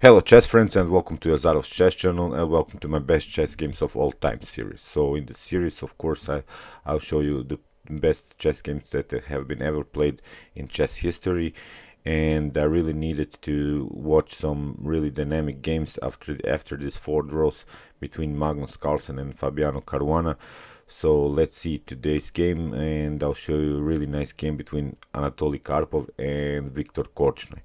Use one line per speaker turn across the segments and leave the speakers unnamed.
Hello chess friends and welcome to Azarov's chess channel and welcome to my best chess games of all time series. So in the series, of course, I'll show you the best chess games that have been ever played in chess history, and I really needed to watch some really dynamic games after these four draws between Magnus Carlsen and Fabiano Caruana. So let's see today's game, and I'll show you a really nice game between Anatoli Karpov and Victor Korchnoi.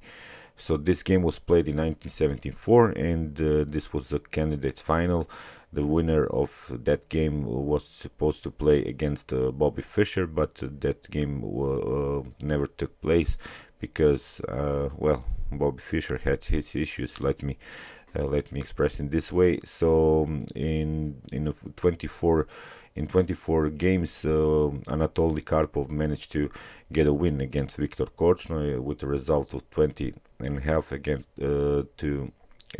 So this game was played in 1974, and this was the candidates final. The winner of that game was supposed to play against Bobby Fischer, but that game never took place because, well, Bobby Fischer had his issues. Let me express in this way. So in 24 games, Anatoly Karpov managed to get a win against Victor Korchnoi with a result of 20 and a half against to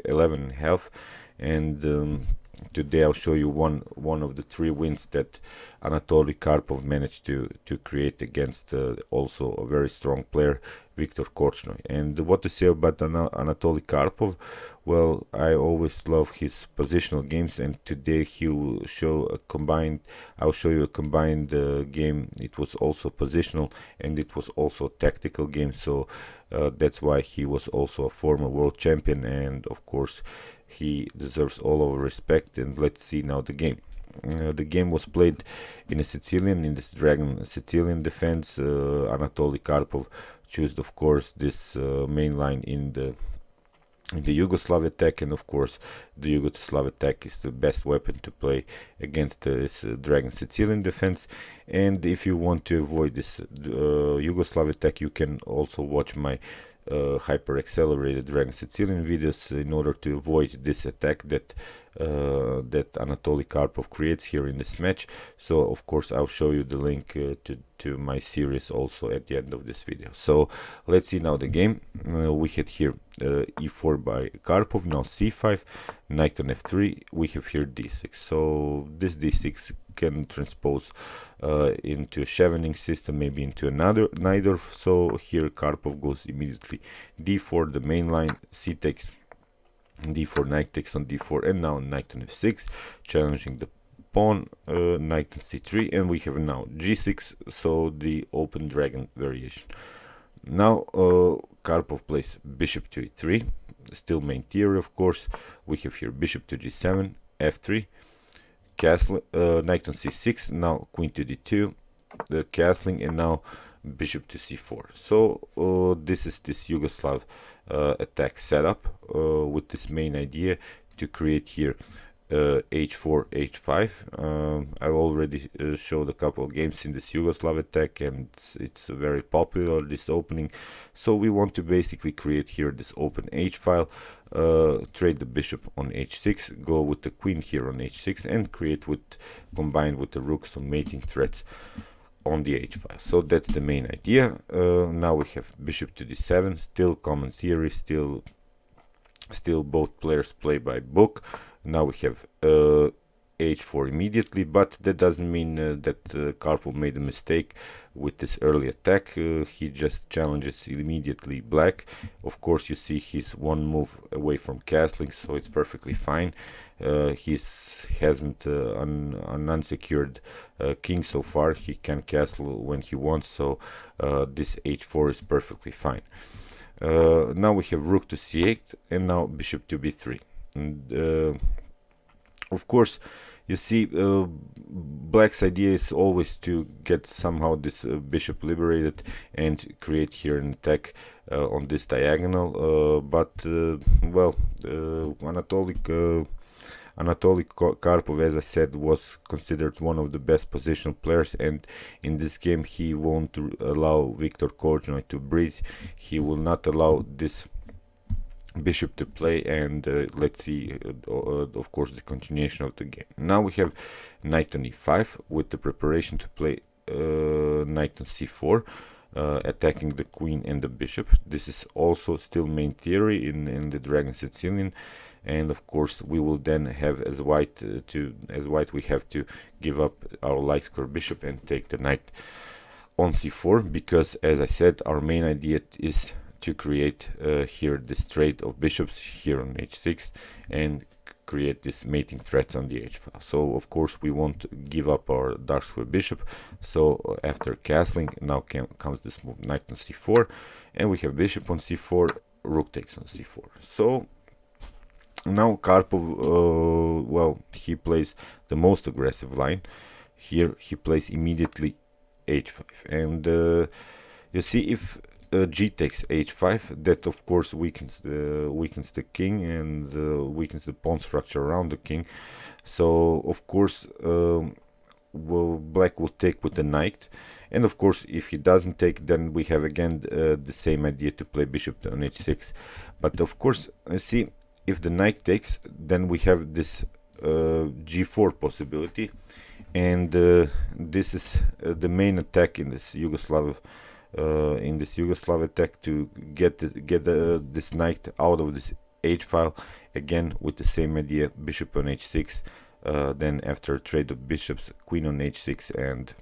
11 and a half. And today I'll show you one of the three wins that Anatoly Karpov managed to create against also a very strong player, Victor Korchnoi. And what to say about Anatoly Karpov? Well, I always love his positional games, and today he will show a combined. I'll show you a combined game. It was also positional and it was also a tactical game. So that's why he was also a former world champion, and of course he deserves all of respect. And let's see now the game. The game was played in this Dragon Sicilian defense. Anatoly Karpov chose, of course, this main line in the Yugoslav attack, and of course the Yugoslav attack is the best weapon to play against this Dragon Sicilian defense. And if you want to avoid this Yugoslav attack, you can also watch my hyper accelerated Dragon Sicilian videos in order to avoid this attack that Anatoly Karpov creates here in this match. So of course I'll show you the link to my series also at the end of this video. So let's see now the game. We had here e4 by Karpov, now c5, knight on f3, we have here d6. So this d6 can transpose into a chevening system, maybe into another neither. So here Karpov goes immediately d4, the main line, c takes d4, knight takes on d4, and now knight on f6, challenging the pawn, knight on c3, and we have now g6, so the open dragon variation. Now Karpov plays bishop to e3, still main theory, of course. We have here bishop to g7, f3, castle, knight on c6, now queen to d2, the castling, and now bishop to c4. So this is this Yugoslav attack setup with this main idea to create here h4, h5. I've already showed a couple of games in this Yugoslav attack, and it's very popular, this opening. So we want to basically create here this open h file, trade the bishop on h6, go with the queen here on h6, and create combined with the rook some mating threats on the h file. So that's the main idea. Now we have bishop to d7, still common theory, still both players play by book. Now we have h4 immediately, but that doesn't mean that Karpov made a mistake with this early attack. He just challenges immediately black. Of course, you see he's one move away from castling, so it's perfectly fine. He hasn't an unsecured king so far. He can castle when he wants, so this h4 is perfectly fine. Now we have rook to c8, and now bishop to b3. And of course, you see, black's idea is always to get somehow this bishop liberated and create here an attack on this diagonal. But well, Anatoly Karpov, as I said, was considered one of the best positional players, and in this game he won't allow Victor Korchnoi to breathe. He will not allow this bishop to play, and let's see of course the continuation of the game. Now we have knight on e5 with the preparation to play knight on c4, attacking the queen and the bishop. This is also still main theory in the Dragon Sicilian, and of course we will then have as white we have to give up our light square bishop and take the knight on c4, because as I said, our main idea is to create here this trade of bishops here on h6 and create this mating threats on the h-file. So of course we won't give up our dark square bishop. So after castling, now comes this move, knight on c4, and we have bishop on c4, rook takes on c4. So now Karpov, well, he plays the most aggressive line. Here he plays immediately h5, and you see, if g takes h5, that of course weakens the king and weakens the pawn structure around the king. So of course black will take with the knight, and of course if he doesn't take, then we have again the same idea to play bishop on h6. But of course, see, if the knight takes, then we have this g4 possibility, and this is the main attack in this Yugoslav attack, to get this knight out of this h-file, again with the same idea, bishop on h6, then after a trade of bishops, queen on h6, and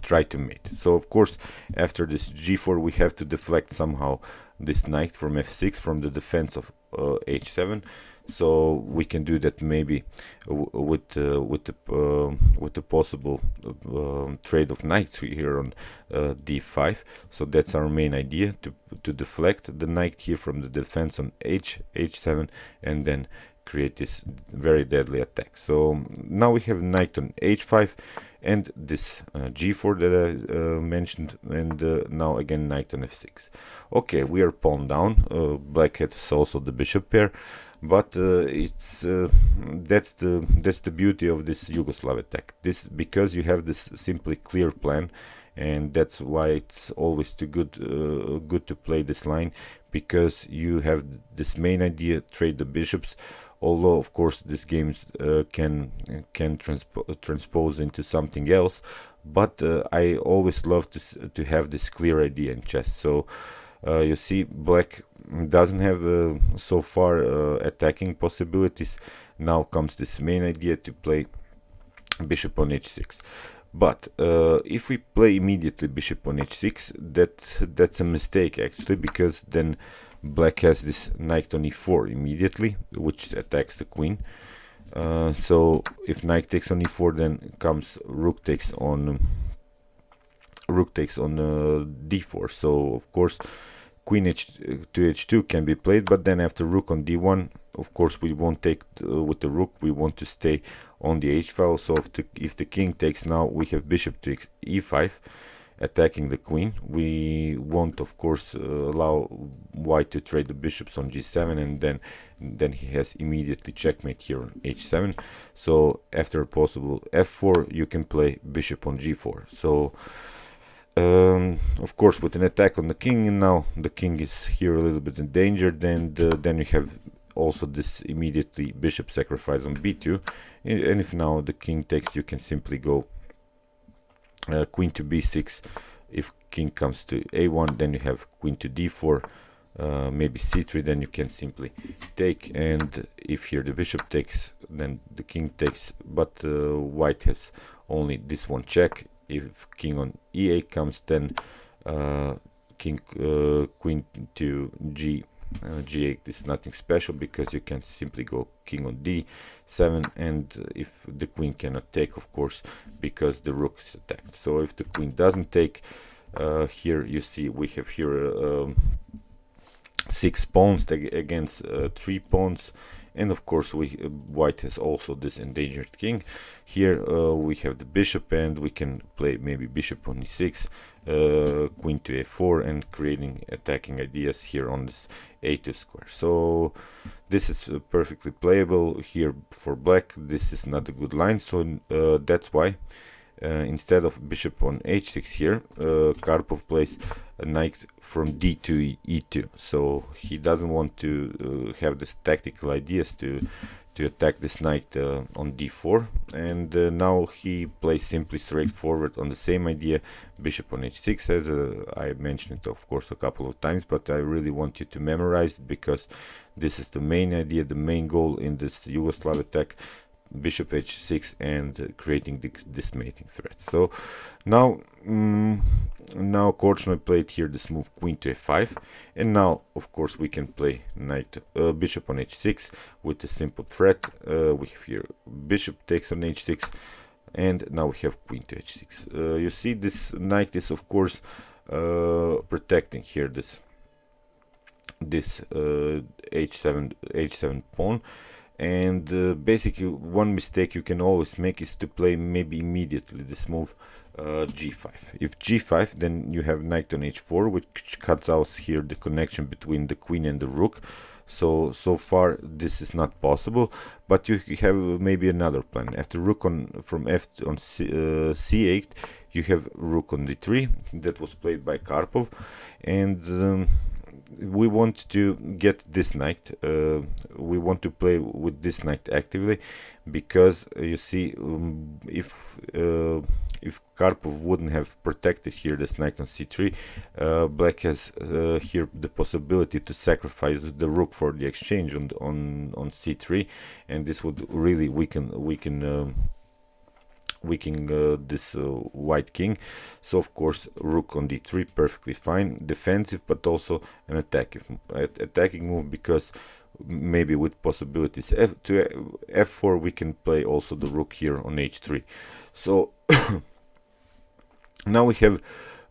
try to mate. So of course after this g4 we have to deflect somehow this knight from f6, from the defense of h7. So we can do that maybe with the possible trade of knights here on d5. So that's our main idea, to deflect the knight here from the defense on h7, and then create this very deadly attack. So now we have knight on h5 and this g4 that I mentioned, and now again knight on f6. Okay, we are pawn down. Black has also the bishop pair, but that's the beauty of this Yugoslav attack. This, because you have this simply clear plan, and that's why it's always too good to play this line, because you have this main idea, trade the bishops. Although of course this game can transpose into something else, but I always love to have this clear idea in chess. So you see, black doesn't have so far attacking possibilities. Now comes this main idea to play bishop on h6. But if we play immediately bishop on h6, that's a mistake actually, because then black has this knight on e4 immediately, which attacks the queen. So if knight takes on e4, then comes rook takes on d4. So of course queen to h2 can be played, but then after rook on d1, of course we won't take with the rook. We want to stay on the h-file. So if the king takes, now we have bishop to e5, attacking the queen. We won't of course allow white to trade the bishops on g7, and then he has immediately checkmate here on h7. So after a possible f4, you can play bishop on g4. So of course with an attack on the king, and now the king is here a little bit endangered, and then you have also this immediately bishop sacrifice on b2, and if now the king takes, you can simply go queen to b6. If king comes to a1, then you have queen to d4, maybe c3, then you can simply take, and if here the bishop takes, then the king takes, but white has only this one check. If king on e8 comes, then queen to g8 is nothing special, because you can simply go king on d7, and if the queen cannot take, of course, because the rook is attacked. So if the queen doesn't take, here you see we have here 6 pawns against 3 pawns, and of course white has also this endangered king. Here we have the bishop, and we can play maybe bishop on e6, queen to a4, and creating attacking ideas here on this a2 square. So this is perfectly playable here for black. This is not a good line, so that's why instead of bishop on h6 here, Karpov plays a knight from d to e2. So he doesn't want to have this tactical ideas to attack this knight on d4, and now he plays simply straightforward on the same idea, bishop on h6, as I mentioned it of course a couple of times, but I really want you to memorize it, because this is the main idea, the main goal in this Yugoslav attack, bishop h6 and creating this mating threat. So now now Korchnoi played here this move queen to f5, and now of course we can play knight bishop on h6 with a simple threat. We have here bishop takes on h6, and now we have queen to h6. You see, this knight is of course protecting here this h7 pawn. And basically one mistake you can always make is to play maybe immediately this move g5. If g5, then you have knight on h4, which cuts out here the connection between the queen and the rook. So far this is not possible, but you have maybe another plan. After rook from f on c8, you have rook on d3. That was played by Karpov, and we want to get this knight. We want to play with this knight actively, because you see, if Karpov wouldn't have protected here this knight on c3, black has here the possibility to sacrifice the rook for the exchange on c3, and this would really weaken this white king. So of course rook on d3, perfectly fine, defensive, but also an attacking move, because maybe with possibilities to f4 we can play also the rook here on h3. So now we have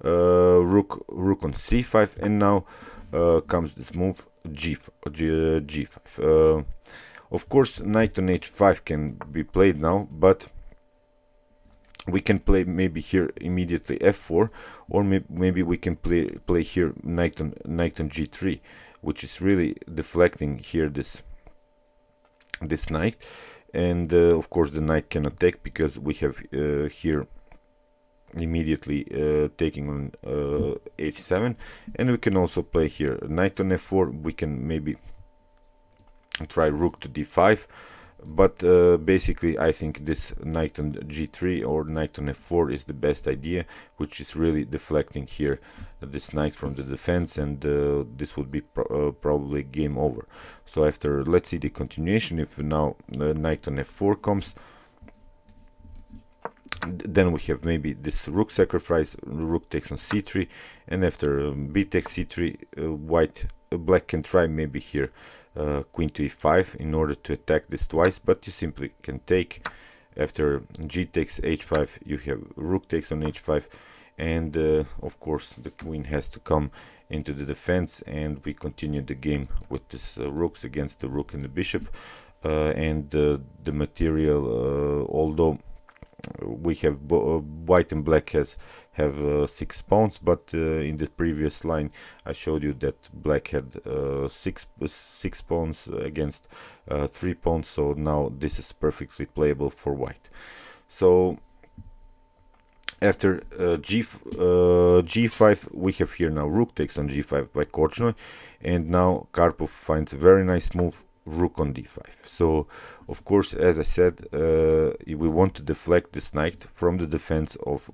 rook on c5, and now comes this move g5. Of course knight on h5 can be played now, but we can play maybe here immediately f4, or maybe we can play here knight on g3, which is really deflecting here this knight. And of course the knight cannot take, because we have here immediately taking on h7, and we can also play here knight on f4. We can maybe try rook to d5, but basically I think this knight on g3 or knight on f4 is the best idea, which is really deflecting here this knight from the defense, and this would be probably game over. So after, let's see the continuation. If now knight on f4 comes, then we have maybe this rook sacrifice, rook takes on c3, and after b takes c3, black can try maybe here queen to e5 in order to attack this twice, but you simply can take. After g takes h5, you have rook takes on h5, and of course the queen has to come into the defense, and we continue the game with this rooks against the rook and the bishop. And the material, although we have white and black have 6 pawns, but in the previous line I showed you that black had 6 pawns against 3 pawns, so now this is perfectly playable for white. So after g5, we have here now rook takes on g5 by Korchnoi, and now Karpov finds a very nice move, rook on d5. So of course, as I said, we want to deflect this knight from the defense of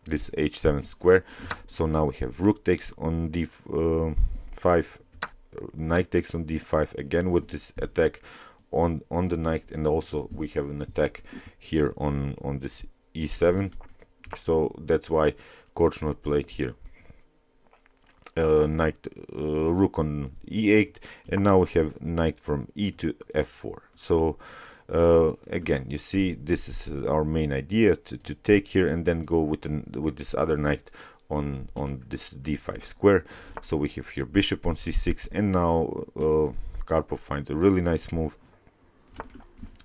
this h7 square. So now we have rook takes on d5, knight takes on d5, again with this attack on the knight, and also we have an attack here on this e7. So that's why Korchnoi played here rook on e8, and now we have knight from e to f4. So again, you see, this is our main idea, to take here and then go with this other knight on this d5 square. So we have here bishop on c6, and now Karpov finds a really nice move,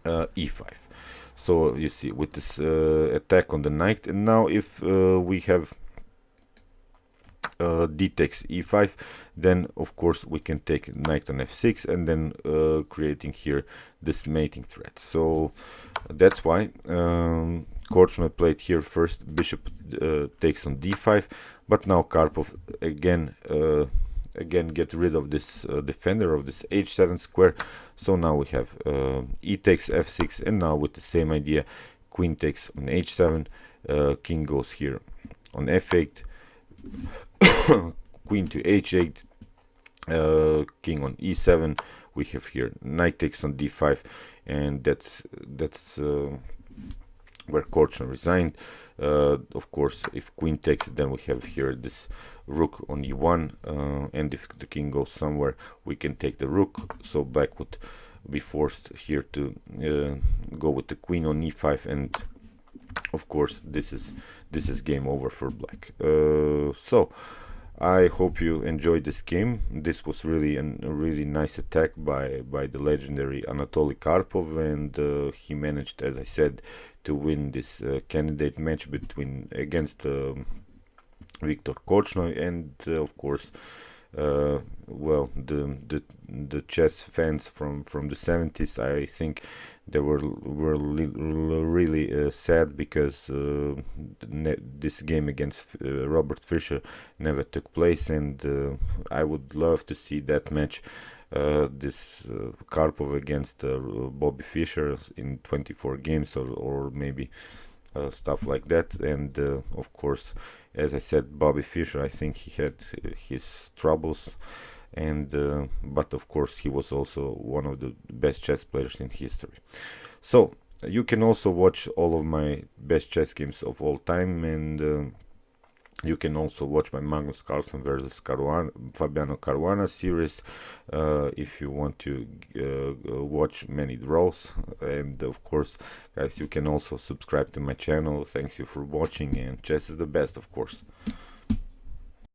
e5. So you see, with this attack on the knight, and now if we have d takes e5, then of course we can take knight on f6, and then creating here this mating threat. So that's why Korchnoi played here first bishop takes on d5, but now Karpov again get rid of this defender of this h7 square. So now we have e takes f6, and now with the same idea, queen takes on h7, king goes here on f8, queen to h8, king on e7. We have here knight takes on d5, and that's where Korchnoi resigned. Of course, if queen takes, then we have here this rook on e1, and if the king goes somewhere, we can take the rook. So black would be forced here to go with the queen on e5, and of course this is game over for black. So I hope you enjoyed this game. This was really a really nice attack by the legendary Anatoli Karpov, and he managed, as I said, to win this candidate match against Victor Korchnoi, and of course, well, the chess fans from the 70s, I think they were really sad because this game against Robert Fischer never took place, and I would love to see that match, this Karpov against Bobby Fischer in 24 games, or maybe stuff like that. And of course, as I said, Bobby Fischer, I think he had his troubles, and but of course he was also one of the best chess players in history. So you can also watch all of my best chess games of all time, and you can also watch my Magnus Carlsen versus Fabiano Caruana series if you want to watch many draws. And of course, guys, you can also subscribe to my channel. Thanks you for watching, and chess is the best, of course.